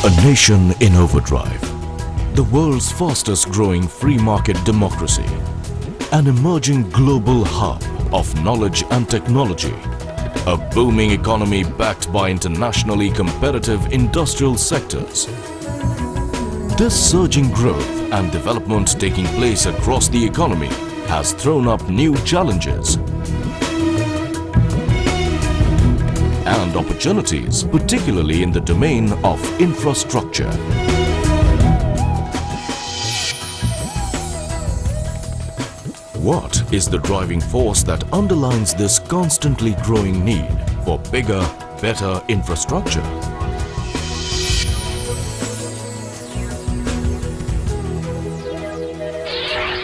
A nation in overdrive, the world's fastest growing free market democracy, an emerging global hub of knowledge and technology, a booming economy backed by internationally competitive industrial sectors. This surging growth and development taking place across the economy has thrown up new challenges and opportunities, particularly in the domain of infrastructure. What is the driving force that underlines this constantly growing need for bigger, better infrastructure?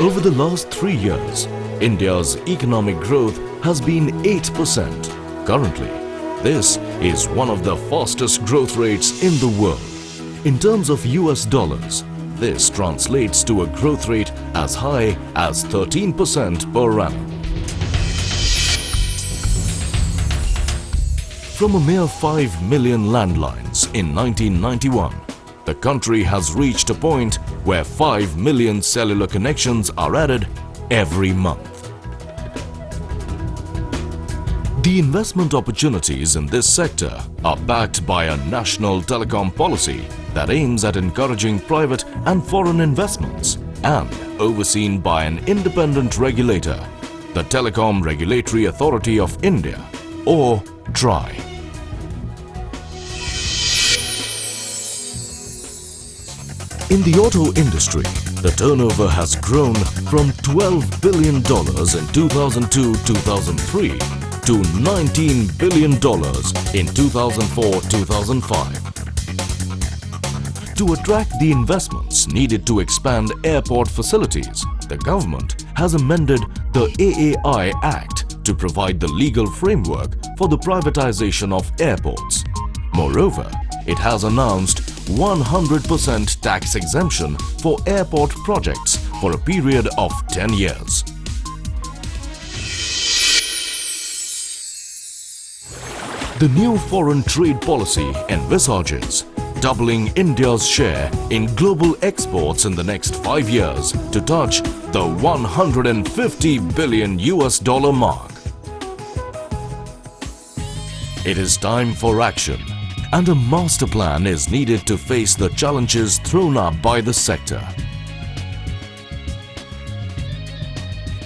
Over the last 3 years, India's economic growth has been 8%. Currently, this is one of the fastest growth rates in the world. In terms of US dollars, this translates to a growth rate as high as 13% per annum. From a mere 5 million landlines in 1991, the country has reached a point where 5 million cellular connections are added every month. The investment opportunities in this sector are backed by a national telecom policy that aims at encouraging private and foreign investments and overseen by an independent regulator, the Telecom Regulatory Authority of India, or TRAI. In the auto industry, the turnover has grown from $12 billion in 2002-2003 to $19 billion in 2004-2005. To attract the investments needed to expand airport facilities, the government has amended the AAI Act to provide the legal framework for the privatization of airports. Moreover, it has announced 100% tax exemption for airport projects for a period of 10 years. The new foreign trade policy envisages doubling India's share in global exports in the next 5 years to touch the $150 billion mark. It is time for action, and a master plan is needed to face the challenges thrown up by the sector.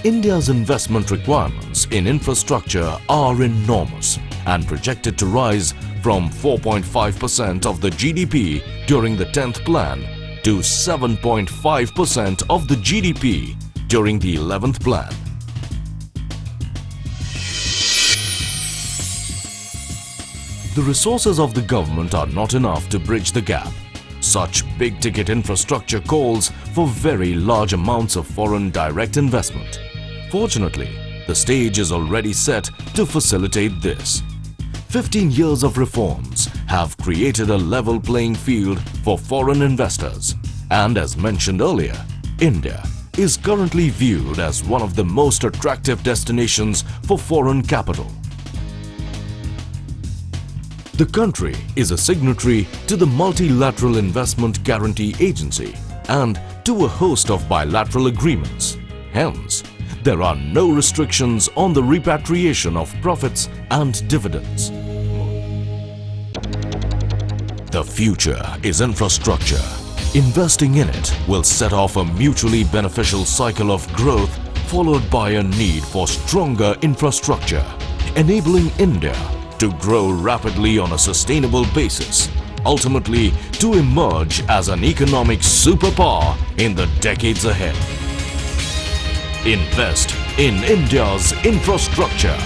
India's investment requirements in infrastructure are enormous and projected to rise from 4.5% of the GDP during the 10th plan to 7.5% of the GDP during the 11th plan. The resources of the government are not enough to bridge the gap. Such big-ticket infrastructure calls for very large amounts of foreign direct investment. Fortunately, the stage is already set to facilitate this. 15 years of reforms have created a level playing field for foreign investors, and as mentioned earlier, India is currently viewed as one of the most attractive destinations for foreign capital. The country is a signatory to the Multilateral Investment Guarantee Agency and to a host of bilateral agreements. Hence, there are no restrictions on the repatriation of profits and dividends. The future is infrastructure. Investing in it will set off a mutually beneficial cycle of growth followed by a need for stronger infrastructure, enabling India to grow rapidly on a sustainable basis, ultimately to emerge as an economic superpower in the decades ahead. Invest in India's infrastructure.